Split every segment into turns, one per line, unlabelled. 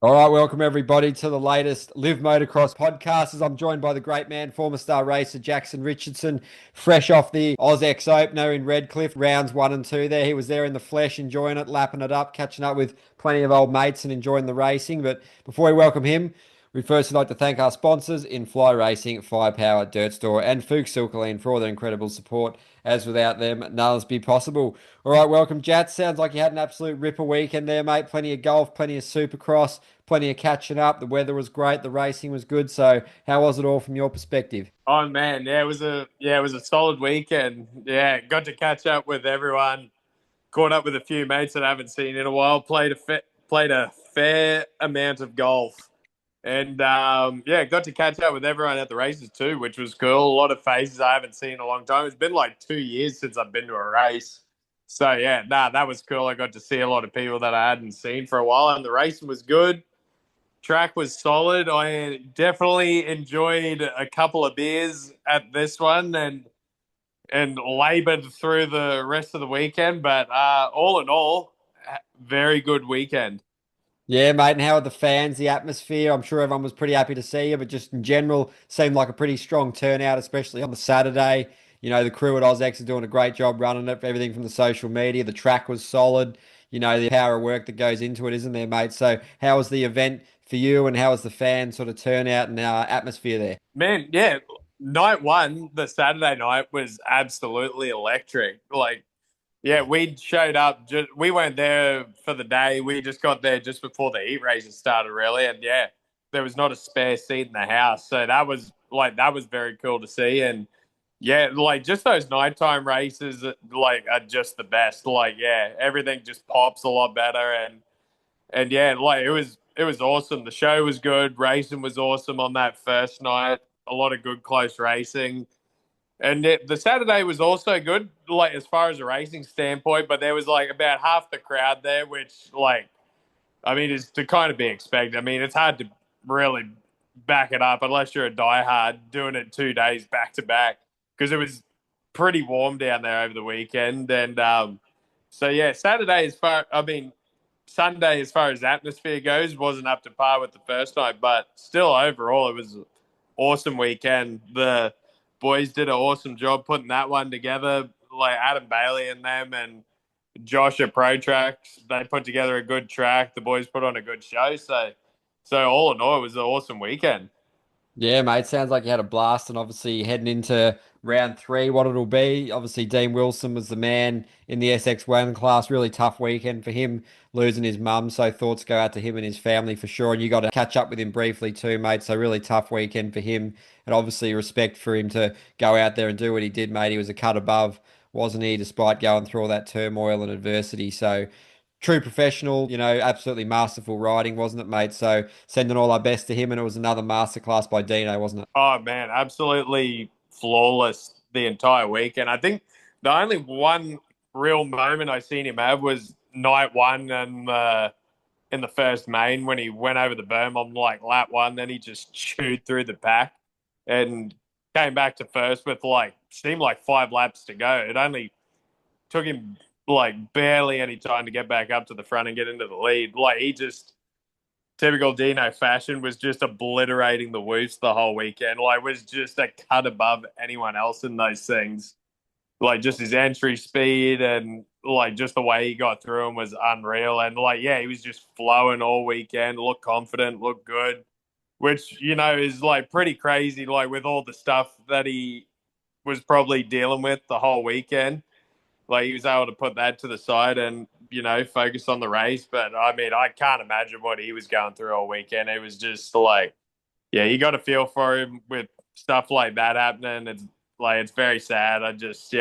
All right, welcome everybody to the latest Live Motocross podcast. As I'm joined by the great man, former star racer Jackson Richardson, fresh off the AusX opener in Redcliffe, rounds 1 and 2 there. He was there in the flesh, enjoying it, lapping it up, catching up with plenty of old mates and enjoying the racing. But before we welcome him, we'd first like to thank our sponsors in Fly Racing, Firepower, Dirt Store, and Fuchs Silkaline for all their incredible support. As without them, none of this be possible. All right, welcome, Jats. Sounds like you had an absolute ripper weekend there, mate. Plenty of golf, plenty of supercross, plenty of catching up. The weather was great, the racing was good. So, how was it all from your perspective?
Oh man, it was a solid weekend. Yeah, got to catch up with everyone. Caught up with a few mates that I haven't seen in a while. Played a fair amount of golf, and yeah, got to catch up with everyone at the races too, which was cool. A lot of faces I haven't seen in a long time. It's been like 2 years since I've been to a race. So yeah, that was cool. I got to see a lot of people that I hadn't seen for a while, and the racing was good. Track was solid. I definitely enjoyed a couple of beers at this one and labored through the rest of the weekend. But all in all, very good weekend.
Yeah, mate. And how are the fans, the atmosphere? I'm sure everyone was pretty happy to see you, but just in general, seemed like a pretty strong turnout, especially on the Saturday. You know, the crew at AusX are doing a great job running it, everything from the social media. The track was solid. You know, the power of work that goes into it, isn't there, mate? So, how was the event for you, and how was the fan sort of turnout and atmosphere there?
Man, yeah, night one, the Saturday night was absolutely electric. Like, yeah, we showed up. We weren't there for the day. We just got there just before the heat races started, really. And yeah, there was not a spare seat in the house, so that was very cool to see. And yeah, like just those nighttime races, like are just the best. Like yeah, everything just pops a lot better. And yeah, like it was awesome. The show was good. Racing was awesome on that first night. A lot of good close racing. And the Saturday was also good, like as far as a racing standpoint, but there was like about half the crowd there, which like I mean is to kind of be expected. I mean, it's hard to really back it up unless you're a diehard doing it 2 days back to back because it was pretty warm down there over the weekend. And so yeah, Sunday as far as atmosphere goes wasn't up to par with the first night, but still overall it was an awesome weekend. The boys did an awesome job putting that one together. Like Adam Bailey and them and Josh at Pro Tracks, they put together a good track. The boys put on a good show. So all in all, it was an awesome weekend.
Yeah, mate. Sounds like you had a blast, and obviously heading into round three, what it'll be. Obviously, Dean Wilson was the man in the SX1 class. Really tough weekend for him, losing his mum. So thoughts go out to him and his family for sure. And you got to catch up with him briefly too, mate. So really tough weekend for him, and obviously respect for him to go out there and do what he did, mate. He was a cut above, wasn't he? Despite going through all that turmoil and adversity. So true professional, absolutely masterful riding, wasn't it, mate? So sending all our best to him, and it was another masterclass by Dino, wasn't it?
Oh man, absolutely flawless the entire weekend. I think the only one real moment I seen him have was night one and in the first main when he went over the berm on like lap one. Then he just chewed through the pack and came back to first with like seemed like 5 laps to go. It only took him like barely any time to get back up to the front and get into the lead. Like he just typical Dino fashion was just obliterating the woofs the whole weekend. Like was just a cut above anyone else in those things. Like just his entry speed and like just the way he got through him was unreal. And like yeah, he was just flowing all weekend. Looked confident, looked good, which is like pretty crazy. Like with all the stuff that he was probably dealing with the whole weekend. Like he was able to put that to the side and focus on the race. But I mean, I can't imagine what he was going through all weekend. It was just like, yeah, you got to feel for him with stuff like that happening. It's like it's very sad. I just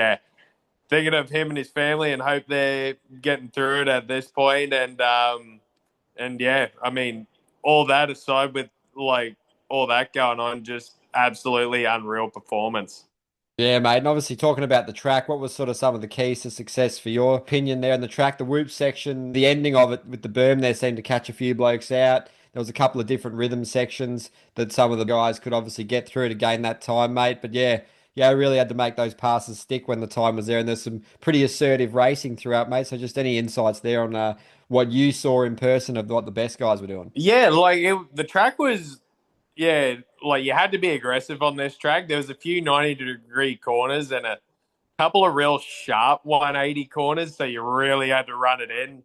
thinking of him and his family and hope they're getting through it at this point. And yeah, I mean, all that aside with like all that going on, just absolutely unreal performance.
Yeah, mate. And obviously, talking about the track, what was sort of some of the keys to success for your opinion there in the track? The whoop section, the ending of it with the berm there seemed to catch a few blokes out. There was a couple of different rhythm sections that some of the guys could obviously get through to gain that time, mate. But yeah, yeah, I really had to make those passes stick when the time was there. And there's some pretty assertive racing throughout, mate. So just any insights there on what you saw in person of what the best guys were doing?
Yeah, the track was, yeah, like you had to be aggressive on this track. There was a few 90-degree corners and a couple of real sharp 180 corners, so you really had to run it in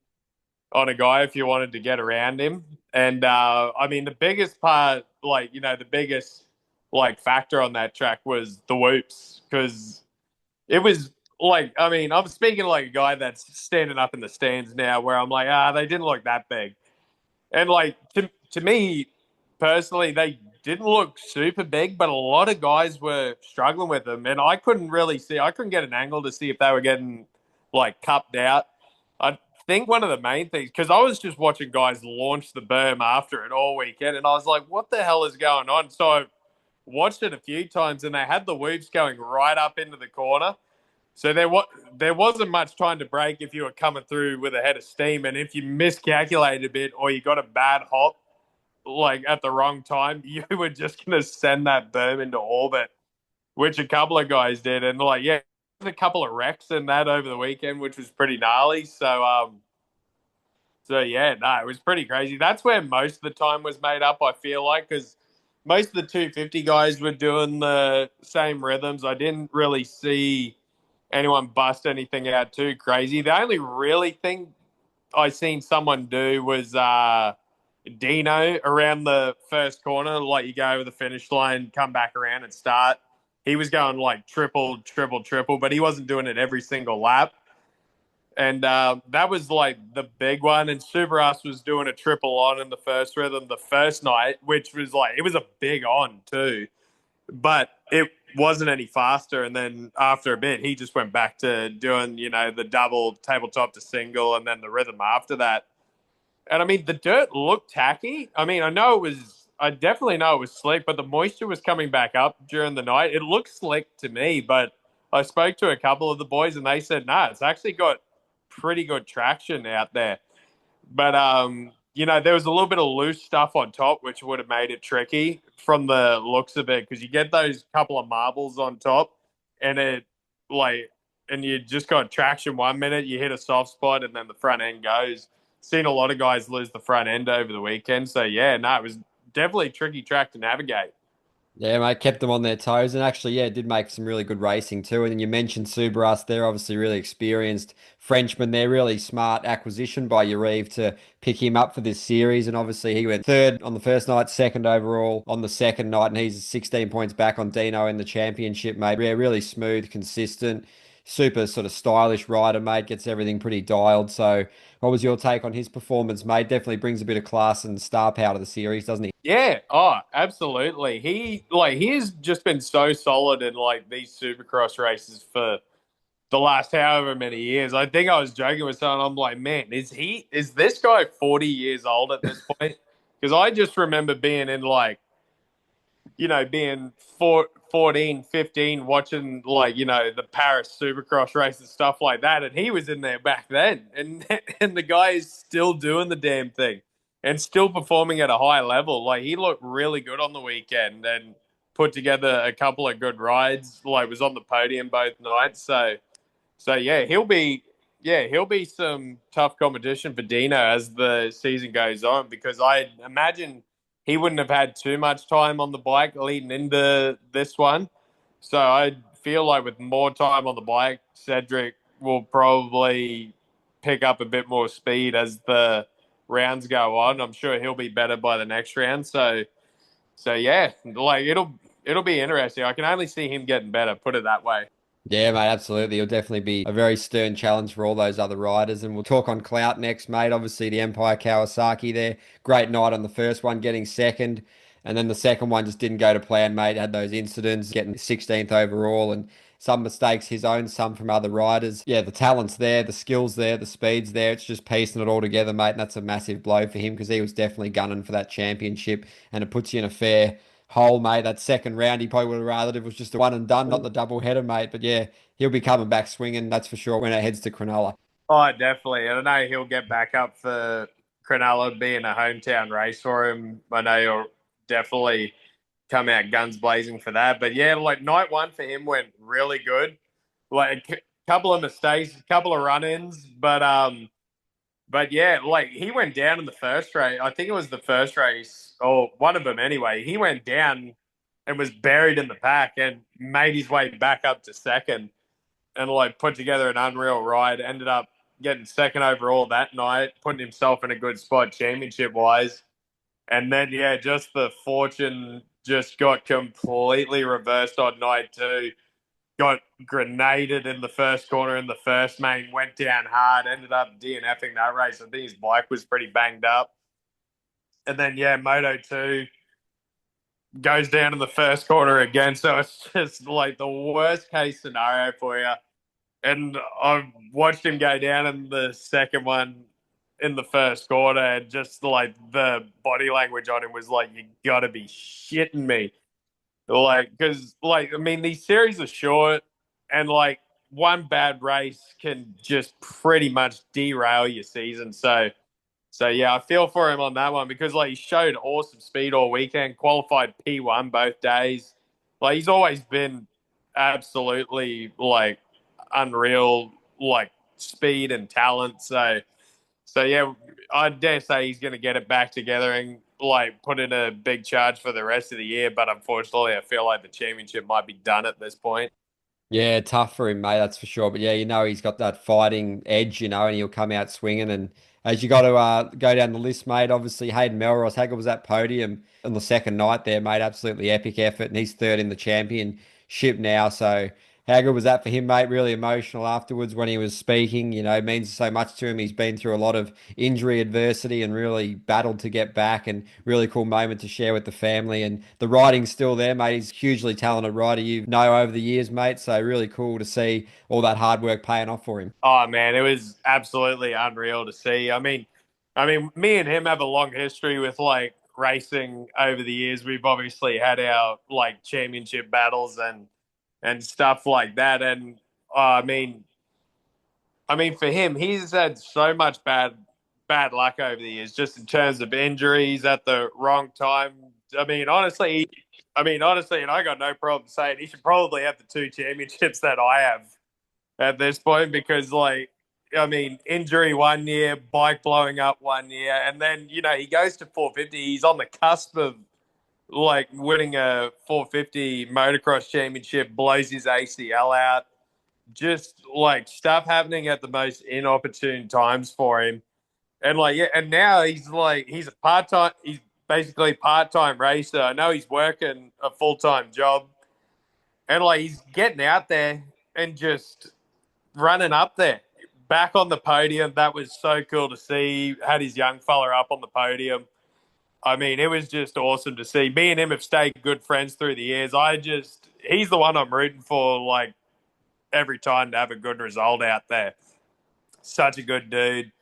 on a guy if you wanted to get around him. And I mean, the biggest part, the biggest factor on that track was the whoops, because it was I mean, I'm speaking like a guy that's standing up in the stands now, where I'm like, they didn't look that big. And to me personally, they didn't look super big, but a lot of guys were struggling with them, and I couldn't really see. I couldn't get an angle to see if they were getting cupped out. I think one of the main things, because I was just watching guys launch the berm after it all weekend, and I was like, "What the hell is going on?" So I watched it a few times, and they had the whoops going right up into the corner. So there wasn't much time to break if you were coming through with a head of steam, and if you miscalculated a bit or you got a bad hop at the wrong time, you were just gonna send that berm into orbit, which a couple of guys did, and yeah, a couple of wrecks in that over the weekend, which was pretty gnarly. So yeah, no, it was pretty crazy. That's where most of the time was made up, I feel like, because most of the 250 guys were doing the same rhythms. I didn't really see anyone bust anything out too crazy. The only really thing I seen someone do was Dino around the first corner. Like, you go over the finish line, come back around and start. He was going triple, triple, triple, but he wasn't doing it every single lap. And that was the big one. And Supercross was doing a triple on in the first rhythm the first night, which was it was a big on too, but it wasn't any faster. And then after a bit, he just went back to doing, the double tabletop to single and then the rhythm after that. And I mean, the dirt looked tacky. I mean, I definitely know it was slick, but the moisture was coming back up during the night. It looked slick to me, but I spoke to a couple of the boys and they said, nah, it's actually got pretty good traction out there. But there was a little bit of loose stuff on top, which would have made it tricky from the looks of it, because you get those couple of marbles on top, and and you just got traction 1 minute, you hit a soft spot, and then the front end goes. Seen a lot of guys lose the front end over the weekend, so yeah, no, it was definitely a tricky track to navigate.
Yeah, mate, kept them on their toes, and actually, yeah, did make some really good racing too. And then you mentioned Subaru, they're obviously really experienced Frenchman. They're really smart acquisition by Yariv to pick him up for this series. And obviously, he went third on the first night, second overall on the second night, and he's 16 points back on Dino in the championship, mate. Yeah, really smooth, consistent, super sort of stylish rider, mate. Gets everything pretty dialed. So, what was your take on his performance, mate? Definitely brings a bit of class and star power to the series, doesn't he?
Yeah, oh, absolutely. He's just been so solid in these Supercross races for the last however many years. I think I was joking with someone. I'm like, man, is this guy 40 years old at this point? Because I just remember being in being 14, 15, watching the Paris Supercross race and stuff like that, and he was in there back then, and and the guy is still doing the damn thing and still performing at a high level. He looked really good on the weekend and put together a couple of good rides. Was on the podium both nights. So he'll be some tough competition for Dino as the season goes on, because I imagine he wouldn't have had too much time on the bike leading into this one. So I feel like with more time on the bike, Cedric will probably pick up a bit more speed as the rounds go on. I'm sure he'll be better by the next round. So yeah, it'll be interesting. I can only see him getting better, put it that way.
Yeah, mate, absolutely. It'll definitely be a very stern challenge for all those other riders. And we'll talk on Clout next, mate. Obviously, the Empire Kawasaki there. Great night on the first one, getting second. And then the second one just didn't go to plan, mate. Had those incidents, getting 16th overall, and some mistakes his own, some from other riders. Yeah, the talent's there, the skill's there, the speed's there. It's just piecing it all together, mate. And that's a massive blow for him, because he was definitely gunning for that championship. And it puts you in a fair hole, mate. That second round, he probably would have rathered it was just a one and done, not the double header, mate. But yeah, he'll be coming back swinging, that's for sure, when it heads to Cronulla.
Oh, definitely. And I know he'll get back up for Cronulla being a hometown race for him. I know he'll definitely come out guns blazing for that. But yeah, like night one for him went really good. Like a couple of mistakes, a couple of run-ins, but yeah, like he went down in the first race. I think it was the first race, or one of them anyway. He went down and was buried in the pack and made his way back up to second and like put together an unreal ride. Ended up getting second overall that night, putting himself in a good spot championship wise. And then yeah, just the fortune just got completely reversed on night two. Got grenaded in the first corner in the first main, went down hard, ended up DNFing that race. I think his bike was pretty banged up. And then, yeah, Moto 2 goes down in the first corner again. So it's just like the worst case scenario for you. And I've watched him go down in the second one in the first quarter, and just like the body language on him was like, you got to be shitting me. Like, because, like, I mean, these series are short, and like one bad race can just pretty much derail your season. So yeah, I feel for him on that one because like he showed awesome speed all weekend, qualified P1 both days. Like he's always been absolutely like unreal, like speed and talent. So yeah, I dare say he's going to get it back together and like put in a big charge for the rest of the year. But unfortunately, I feel like the championship might be done at this point.
Yeah, tough for him, mate, that's for sure. But yeah, he's got that fighting edge, and he'll come out swinging. And as you got to go down the list, mate, obviously Hayden Melrose, how good was that podium on the second night there, mate? Absolutely epic effort, and he's third in the championship now. So how good was that for him, mate? Really emotional afterwards when he was speaking. It means so much to him. He's been through a lot of injury adversity and really battled to get back, and really cool moment to share with the family. And the riding's still there, mate. He's a hugely talented rider, over the years, mate. So really cool to see all that hard work paying off for him.
Oh man, it was absolutely unreal to see. I mean, me and him have a long history with like racing over the years. We've obviously had our like championship battles and stuff like that. And I mean, for him, he's had so much bad luck over the years, just in terms of injuries at the wrong time. I mean, honestly, and I got no problem saying he should probably have the two championships that I have at this point because, like, I mean, injury one year, bike blowing up one year, and then he goes to 450. He's on the cusp of like winning a 450 motocross championship, blows his ACL out, just like stuff happening at the most inopportune times for him. And like, yeah, and now he's a he's basically part-time racer. I know he's working a full-time job, and like he's getting out there and just running up there, back on the podium. That was so cool to see. Had his young fella up on the podium. I mean, it was just awesome to see. Me and him have stayed good friends through the years. He's the one I'm rooting for, like, every time to have a good result out there. Such a good dude.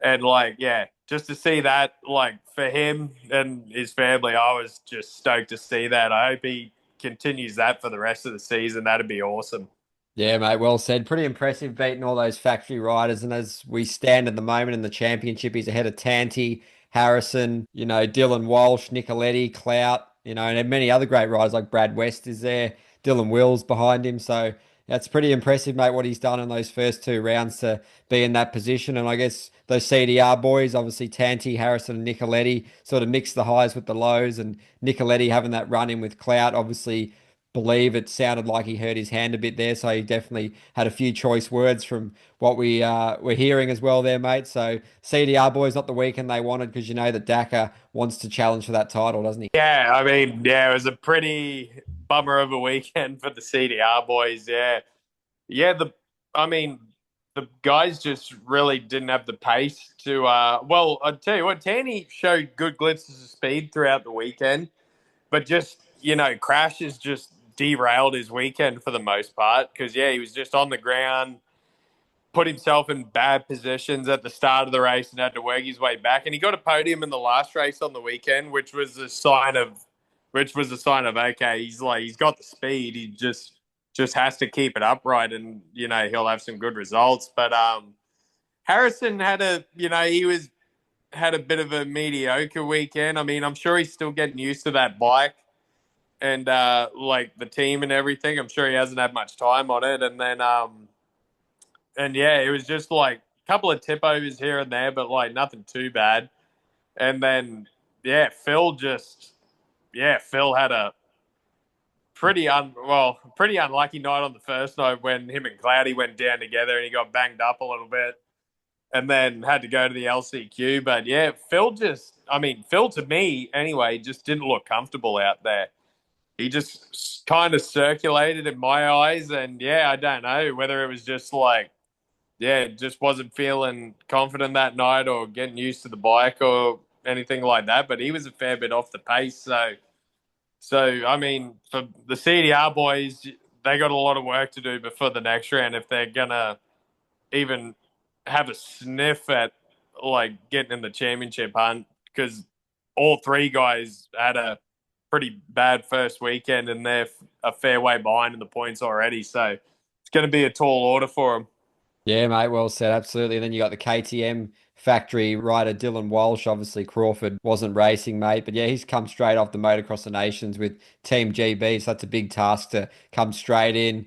And, like, yeah, just to see that, like, for him and his family, I was just stoked to see that. I hope he continues that for the rest of the season. That'd be awesome.
Yeah, mate, well said. Pretty impressive beating all those factory riders. And as we stand at the moment in the championship, he's ahead of Tanti, Harrison, Dylan Walsh, Nicoletti, Clout, and many other great riders like Brad West is there, Dylan Wills behind him. So that's pretty impressive, mate, what he's done in those first two rounds to be in that position. And I guess those CDR boys, obviously Tanti, Harrison, and Nicoletti, sort of mixed the highs with the lows. And Nicoletti having that run in with Clout, obviously believe it sounded like he hurt his hand a bit there, so he definitely had a few choice words from what we were hearing as well there, mate. So CDR boys not the weekend they wanted because that Dakar wants to challenge for that title, doesn't he?
Yeah, I mean, yeah, it was a pretty bummer of a weekend for the CDR boys. Yeah, yeah. I mean, the guys just really didn't have the pace to. Well, I tell you what, Tanny showed good glimpses of speed throughout the weekend, but just crashes just derailed his weekend for the most part because yeah, he was just on the ground, put himself in bad positions at the start of the race and had to work his way back. And he got a podium in the last race on the weekend, which was a sign of okay, he's got the speed. He just has to keep it upright, and he'll have some good results. But Harrison had had a bit of a mediocre weekend. I mean, I'm sure he's still getting used to that bike. and like the team and everything. I'm sure he hasn't had much time on it. And then and yeah, it was just like a couple of tip overs here and there, but like nothing too bad. And then yeah, Phil had a pretty unlucky night on the first night when him and Cloudy went down together and he got banged up a little bit and then had to go to the LCQ. But yeah, Phil to me anyway just didn't look comfortable out there. He just kind of circulated in my eyes, and yeah, I don't know whether it was just like just wasn't feeling confident that night or getting used to the bike or anything like that. But he was a fair bit off the pace, so I mean, for the CDR boys, they got a lot of work to do before the next round if they're gonna even have a sniff at like getting in the championship hunt, because all three guys had a pretty bad first weekend and they're a fair way behind in the points already. So it's going to be a tall order for them.
Yeah, mate, well said, absolutely. And then you got the KTM factory rider Dylan Walsh. Obviously, Crawford wasn't racing, mate, but yeah, he's come straight off the Motocross of Nations with Team GB. So that's a big task to come straight in,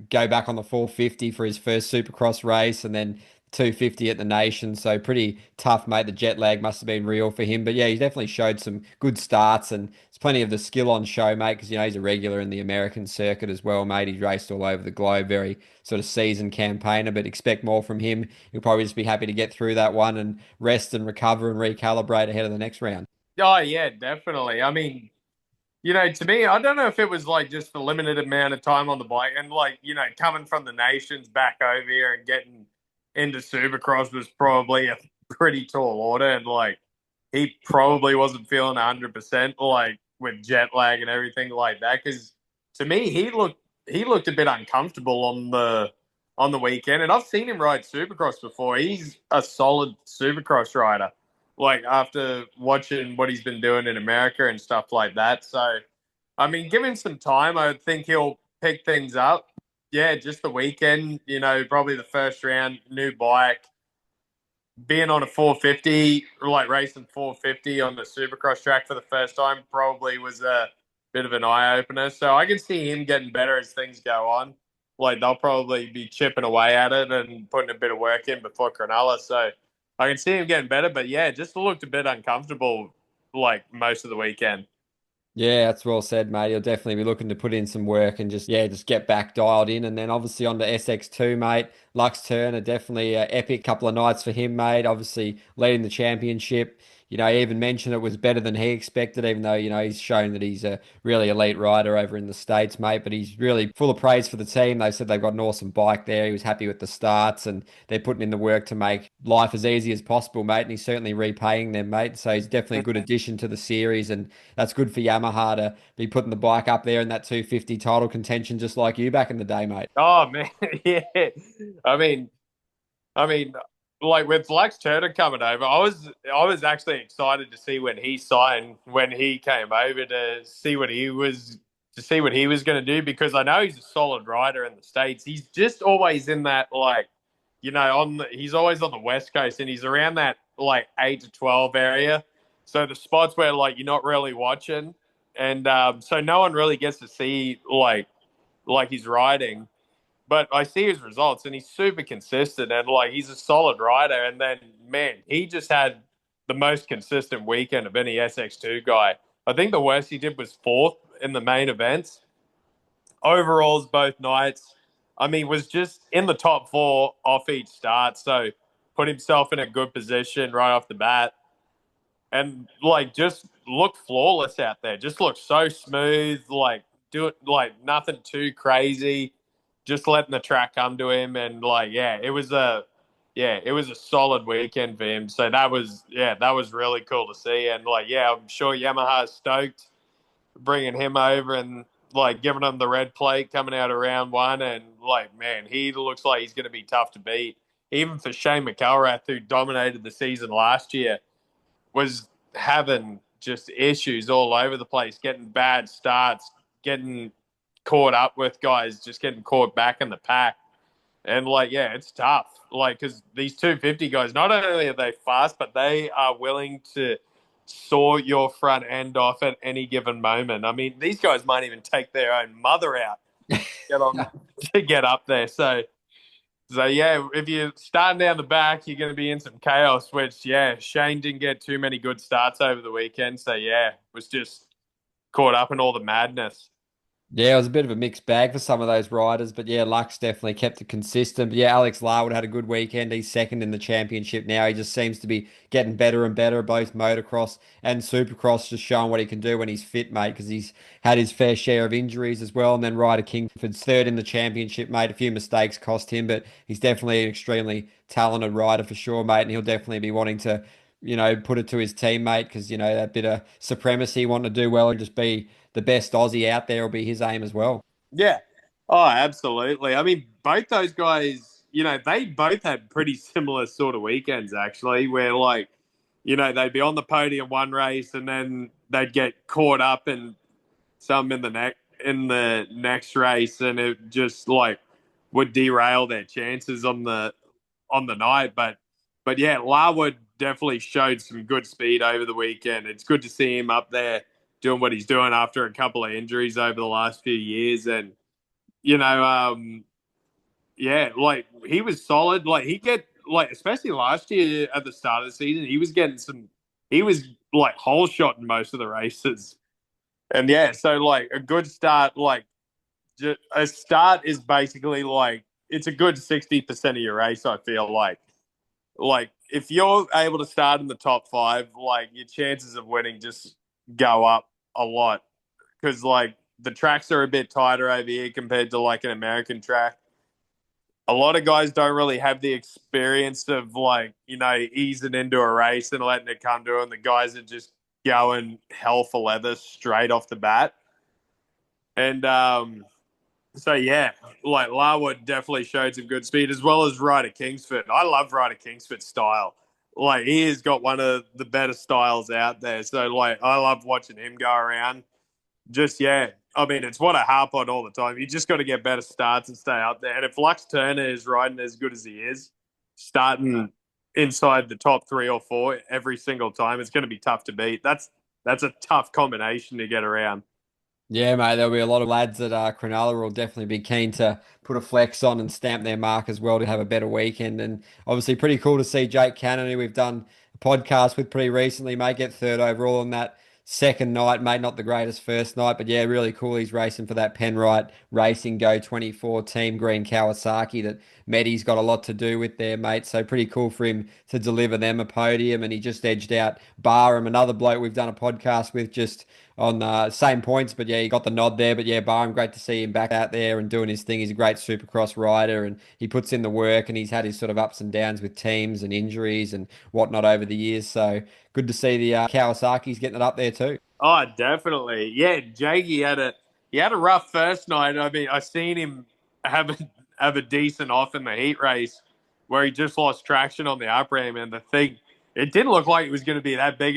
go back on the 450 for his first Supercross race, and then 250 at the nation. So pretty tough, mate. The jet lag must have been real for him. But yeah, he definitely showed some good starts, and there's plenty of the skill on show, mate, because he's a regular in the American circuit as well, mate. He's raced all over the globe, very sort of seasoned campaigner, but expect more from him. He'll probably just be happy to get through that one and rest and recover and recalibrate ahead of the next round.
Oh yeah, definitely. I mean, to me, I don't know if it was like just the limited amount of time on the bike and like, coming from the nations back over here and getting into Supercross was probably a pretty tall order. And like, he probably wasn't feeling 100% like with jet lag and everything like that. Cause to me, he looked a bit uncomfortable on the weekend. And I've seen him ride Supercross before. He's a solid Supercross rider, like after watching what he's been doing in America and stuff like that. So, I mean, give him some time. I think he'll pick things up. Yeah, just the weekend, probably the first round, new bike, being on a 450, like racing 450 on the Supercross track for the first time, probably was a bit of an eye opener. So I can see him getting better as things go on. Like they'll probably be chipping away at it and putting a bit of work in before Cronulla. So I can see him getting better, but yeah, just looked a bit uncomfortable like most of the weekend.
Yeah, that's well said, mate. He'll definitely be looking to put in some work and just get back dialed in. And then obviously on to SX2, mate. Lux Turner, definitely an epic couple of nights for him, mate. Obviously leading the championship. He even mentioned it was better than he expected, even though, he's shown that he's a really elite rider over in the States, mate. But he's really full of praise for the team. They said they've got an awesome bike there. He was happy with the starts and they're putting in the work to make life as easy as possible, mate. And he's certainly repaying them, mate. So he's definitely a good addition to the series. And that's good for Yamaha to be putting the bike up there in that 250 title contention, just like you back in the day, mate.
Oh man, yeah. I mean, I mean, like with Lux Turner coming over, I was actually excited to see when he came over to see what he was going to do, because I know he's a solid rider in the States. He's just always in that like, he's always on the West Coast and he's around that like 8 to 12 area. So the spots where like you're not really watching, and so no one really gets to see like he's riding. But I see his results and he's super consistent and like he's a solid rider. And then, man, he just had the most consistent weekend of any SX2 guy. I think the worst he did was fourth in the main events. Overalls both nights. I mean, was just in the top four off each start. So put himself in a good position right off the bat. And like just looked flawless out there. Just looked so smooth, like do it like nothing too crazy, just letting the track come to him. And like it was a solid weekend for him. So that was really cool to see. And like I'm sure Yamaha's stoked bringing him over and like giving him the red plate coming out of round one. And like, man, he looks like he's going to be tough to beat, even for Shane McElrath, who dominated the season last year, was having just issues all over the place, getting bad starts, getting caught up with guys, just getting caught back in the pack. And like, yeah, it's tough. Like, because these 250 guys, not only are they fast, but they are willing to saw your front end off at any given moment. I mean, these guys might even take their own mother out get on to get up there. So yeah, if you're starting down the back, you're going to be in some chaos. Which yeah, Shane didn't get too many good starts over the weekend. So yeah, was just caught up in all the madness.
Yeah, it was a bit of a mixed bag for some of those riders, but yeah, Lux definitely kept it consistent. But yeah, Alex Larwood had a good weekend. He's second in the championship now. He just seems to be getting better and better, both motocross and supercross, just showing what he can do when he's fit, mate, because he's had his fair share of injuries as well. And then Ryder Kingford's third in the championship, mate. A few mistakes cost him, but he's definitely an extremely talented rider for sure, mate. And he'll definitely be wanting to, put it to his teammate because, that bit of supremacy, wanting to do well and just be the best Aussie out there will be his aim as well.
Yeah. Oh, absolutely. I mean, both those guys, they both had pretty similar sort of weekends actually, where they'd be on the podium one race and then they'd get caught up in some in the next race, and it just would derail their chances on the night. But yeah, Larwood definitely showed some good speed over the weekend. It's good to see him up there doing what he's doing after a couple of injuries over the last few years. And, you know, yeah, he was solid. Especially last year at the start of the season, he was hole shot in most of the races. And yeah, so a good start, a start is basically it's a good 60% of your race, I feel like. If you're able to start in the top five, your chances of winning just go up a lot because the tracks are a bit tighter over here compared to an American track. A lot of guys don't really have the experience of easing into a race and letting it come to them. The guys are just going hell for leather straight off the bat. And so yeah, Larwood definitely showed some good speed as well as Ryder Kingsford. I love Ryder Kingsford's style. He has got one of the better styles out there. So I love watching him go around. Just yeah, I mean it's what I harp on all the time. You just got to get better starts and stay up there. And if Lux Turner is riding as good as he is, starting inside the top 3 or 4 every single time, it's going to be tough to beat. That's a tough combination to get around.
Yeah, mate, there'll be a lot of lads at Cronulla will definitely be keen to put a flex on and stamp their mark as well to have a better weekend. And obviously, pretty cool to see Jake Cannon, who we've done a podcast with pretty recently, mate, get third overall on that second night, mate. Not the greatest first night, but yeah, really cool. He's racing for that Penrite Racing Go 24 Team Green Kawasaki that Medi's got a lot to do with there, mate. So pretty cool for him to deliver them a podium. And he just edged out Barham, another bloke we've done a podcast with just on same points, but yeah, he got the nod there. But yeah, Barham, great to see him back out there and doing his thing. He's a great Supercross rider, and he puts in the work. And he's had his sort of ups and downs with teams and injuries and whatnot over the years. So good to see the Kawasaki's getting it up there too.
Oh, definitely. Yeah, Jakey had a rough first night. I mean, I seen him have a decent off in the heat race where he just lost traction on the up ramp, and the thing it didn't look like it was going to be that big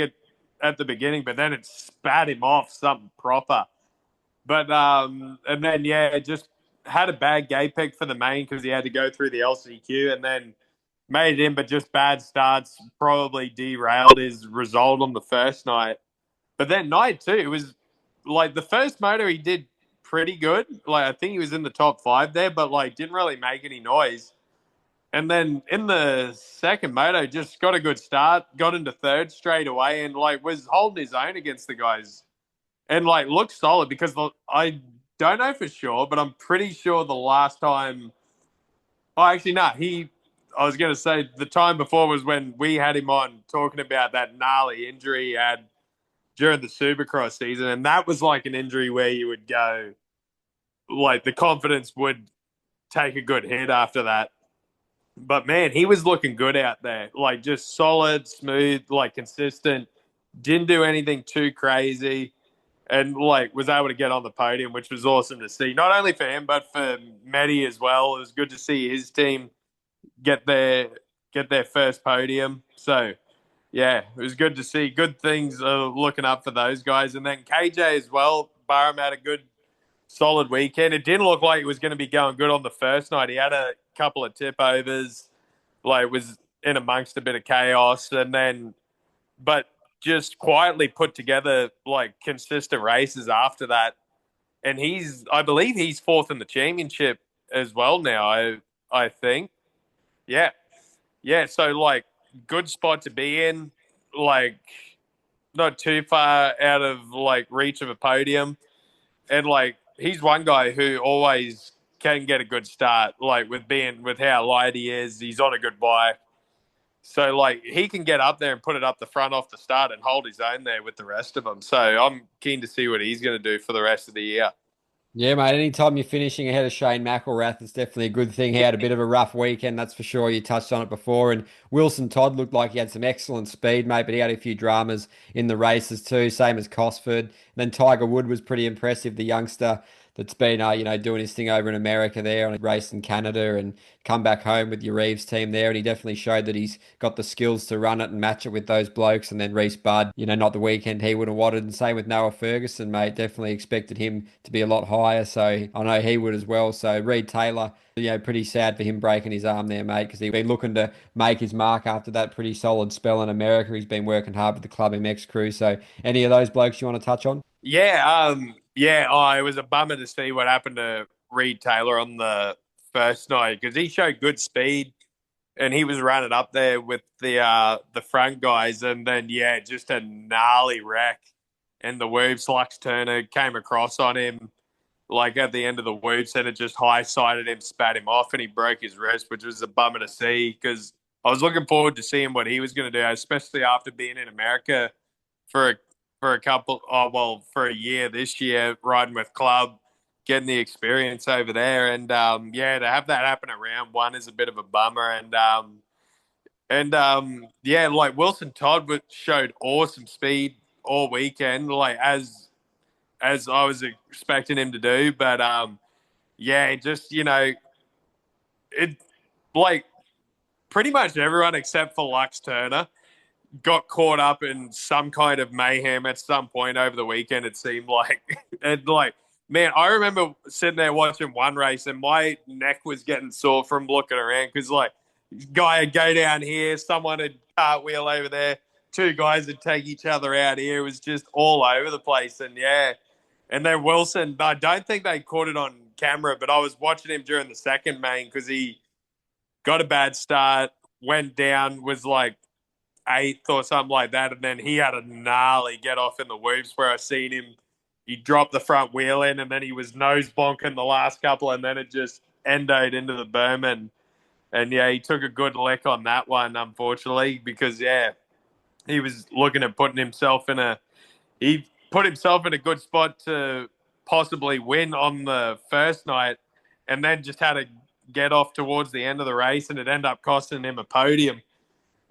at the beginning, but then it spat him off something proper. But and then yeah, just had a bad gate pick for the main because he had to go through the LCQ and then made it in, but just bad starts probably derailed his result on the first night. But that night too, it was the first moto he did pretty good. I think he was in the top 5 there, but didn't really make any noise. And then in the second moto, just got a good start, got into third straight away, and was holding his own against the guys, and looked solid because I don't know for sure, but I'm pretty sure the last time. Oh, actually, no, I was going to say the time before was when we had him on talking about that gnarly injury he had during the Supercross season, and that was an injury where you would go, the confidence would take a good hit after that. But man, he was looking good out there, just solid, smooth, consistent. Didn't do anything too crazy, and was able to get on the podium, which was awesome to see. Not only for him, but for Medi as well. It was good to see his team get their first podium. So yeah, it was good to see. Good things looking up for those guys, and then KJ as well. Barham had a good, solid weekend. It didn't look like it was going to be going good on the first night. He had a couple of tip overs, was in amongst a bit of chaos, and then, but just quietly put together like consistent races after that. And I believe he's fourth in the championship as well now. I think, yeah, yeah. So like, good spot to be in. Like, not too far out of like reach of a podium, and like he's one guy who always can get a good start. Like with how light he is, he's on a good bike. So, like, he can get up there and put it up the front off the start and hold his own there with the rest of them. So, I'm keen to see what he's going to do for the rest of the year.
Yeah, mate. Anytime you're finishing ahead of Shane McElrath, it's definitely a good thing. He had a bit of a rough weekend, that's for sure. You touched on it before. And Wilson Todd looked like he had some excellent speed, mate, but he had a few dramas in the races too, same as Cosford. And then Tiger Wood was pretty impressive, the youngster that's been, doing his thing over in America there on a race in Canada and come back home with your Reeves team there. And he definitely showed that he's got the skills to run it and match it with those blokes. And then Reese Budd, not the weekend he would have wanted. And same with Noah Ferguson, mate. Definitely expected him to be a lot higher. So I know he would as well. So Reed Taylor, pretty sad for him breaking his arm there, mate, because he'd been looking to make his mark after that pretty solid spell in America. He's been working hard with the Club MX crew. So any of those blokes you want to touch on?
Yeah. Oh, it was a bummer to see what happened to Reed Taylor on the first night because he showed good speed and he was running up there with the front guys, and then just a gnarly wreck. And the Whoops Lux Turner came across on him like at the end of the Whoops, and it just high sided him, spat him off, and he broke his wrist, which was a bummer to see because I was looking forward to seeing what he was going to do, especially after being in America for a for a year this year, riding with Club, getting the experience over there, and to have that happen at round one is a bit of a bummer, like Wilson Todd showed awesome speed all weekend, like as I was expecting him to do, but just it like pretty much everyone except for Lux Turner got caught up in some kind of mayhem at some point over the weekend. It seemed like, and like, man, I remember sitting there watching one race, and my neck was getting sore from looking around because, like, guy would go down here, someone would cartwheel over there, two guys would take each other out here. It was just all over the place, and then Wilson, I don't think they caught it on camera, but I was watching him during the second main because he got a bad start, went down, was like eighth or something like that, and then he had a gnarly get off in the Whoops where I seen him. He dropped the front wheel in, and then he was nose bonking the last couple, and then it just endoed into the berm, and he took a good lick on that one, unfortunately, because he was looking at he put himself in a good spot to possibly win on the first night, and then just had to get off towards the end of the race, and it ended up costing him a podium.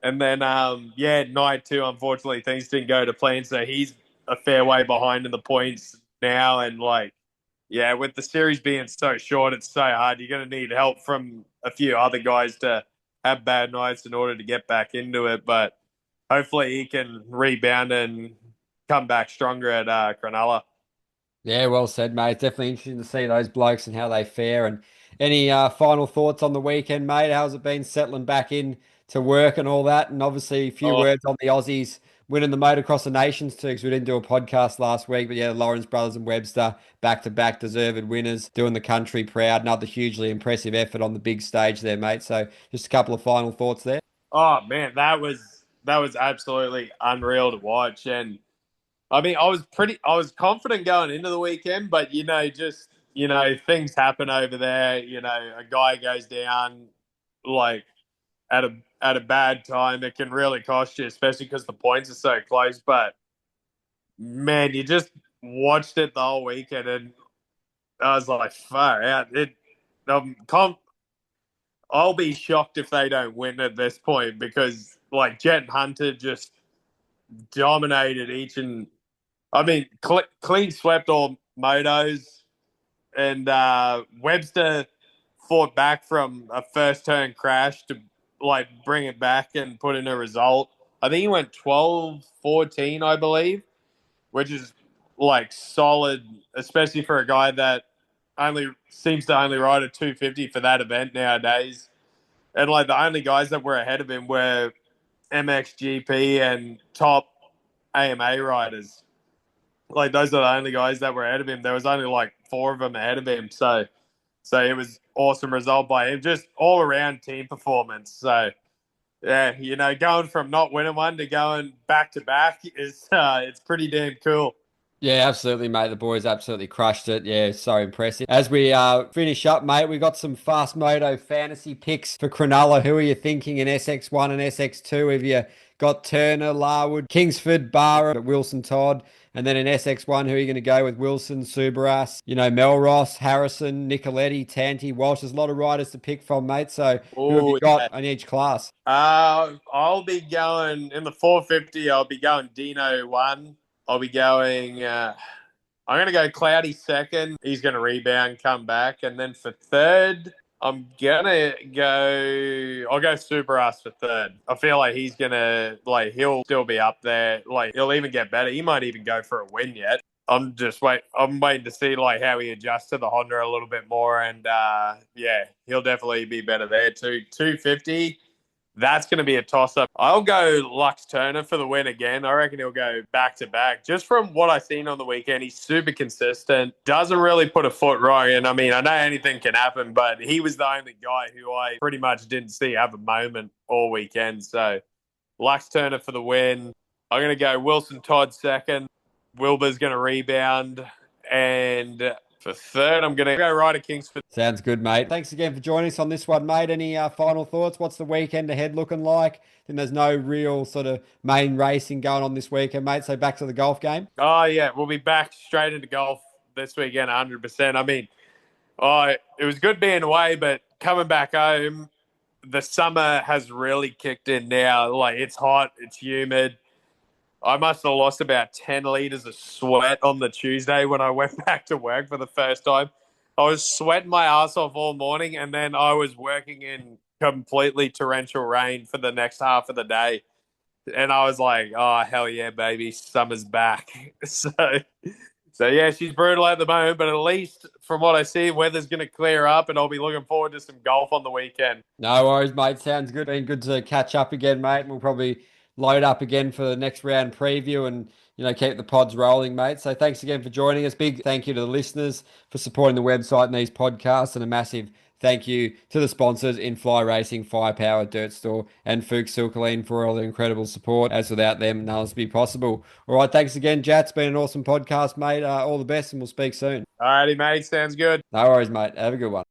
And then, night two, unfortunately, things didn't go to plan. So he's a fair way behind in the points now. And, with the series being so short, it's so hard. You're going to need help from a few other guys to have bad nights in order to get back into it. But hopefully he can rebound and come back stronger at Cronulla.
Yeah, well said, mate. It's definitely interesting to see those blokes and how they fare. And any final thoughts on the weekend, mate? How's it been settling back in to work and all that? And obviously, a few
Oh,
words on the Aussies winning the Motocross of Nations too, because we didn't do a podcast last week. But yeah, Lawrence Brothers and Webster, back-to-back deserved winners, doing the country proud. Another hugely impressive effort on the big stage there, mate. So just a couple of final thoughts there.
oh man, that was absolutely unreal to watch. And I mean, I was confident going into the weekend, but things happen over there. A guy goes down like at a bad time. It can really cost you, especially because the points are so close. But man, you just watched it the whole weekend, and I was like, far out. Um, com- I'll be shocked if they don't win at this point because like Jet and Hunter just dominated each and I mean, clean swept all motos, and Webster fought back from a first turn crash to like bring it back and put in a result. I think he went 12-14, I believe, which is like solid, especially for a guy that only seems to only ride a 250 for that event nowadays. And like the only guys that were ahead of him were MXGP and Top AMA riders. Like, those are the only guys that were ahead of him. There was only like 4 of them ahead of him. So it was awesome result by him. Just all around team performance. So yeah, going from not winning one to going back to back is it's pretty damn cool.
Yeah, absolutely, mate. The boys absolutely crushed it. Yeah, so impressive. As we finish up, mate, we got some Fast Moto fantasy picks for Cronulla. Who are you thinking in SX1 and SX2? Have you got Turner, Larwood, Kingsford, Barra, Wilson, Todd? And then in SX1, who are you going to go with? Wilson, Subaras, Melross, Harrison, Nicoletti, Tanti, Walsh. There's a lot of riders to pick from, mate. So who have you got in each class?
I'll be going in the 450. I'll be going Dino 1. I'll be going. I'm going to go Cloudy second. He's going to rebound, come back, and then for third, I'm gonna go. I'll go Superas for third. I feel like he's gonna he'll still be up there. Like, he'll even get better. He might even go for a win yet. I'm waiting to see how he adjusts to the Honda a little bit more, and yeah, he'll definitely be better there too. 250. That's going to be a toss-up. I'll go Lux Turner for the win again. I reckon he'll go back-to-back. Just from what I've seen on the weekend, he's super consistent, doesn't really put a foot wrong. And, I mean, I know anything can happen, but he was the only guy who I pretty much didn't see have a moment all weekend. So, Lux Turner for the win. I'm going to go Wilson Todd second. Wilbur's going to rebound. And for third, I'm going to go Ryder Kingsford.
Sounds good, mate. Thanks again for joining us on this one, mate. Any final thoughts? What's the weekend ahead looking like? I think there's no real sort of main racing going on this weekend, mate. So back to the golf game.
Oh, yeah. We'll be back straight into golf this weekend, 100%. I mean, it was good being away, but coming back home, the summer has really kicked in now. Like, it's hot, it's humid. I must have lost about 10 litres of sweat on the Tuesday when I went back to work for the first time. I was sweating my ass off all morning, and then I was working in completely torrential rain for the next half of the day. And I was like, oh, hell yeah, baby, summer's back. So yeah, she's brutal at the moment, but at least from what I see, weather's going to clear up, and I'll be looking forward to some golf on the weekend.
No worries, mate. Sounds good. Been good to catch up again, mate. We'll probably load up again for the next round preview and keep the pods rolling, mate. So thanks again for joining us. Big thank you to the listeners for supporting the website and these podcasts, and a massive thank you to the sponsors in Fly Racing, Firepower, Dirt Store, and Fuchs Silkaline for all the incredible support. As without them, none of this would be possible. All right, thanks again, Jat. It's been an awesome podcast, mate. All the best, and we'll speak soon.
All righty, mate. Sounds good.
No worries, mate. Have a good one.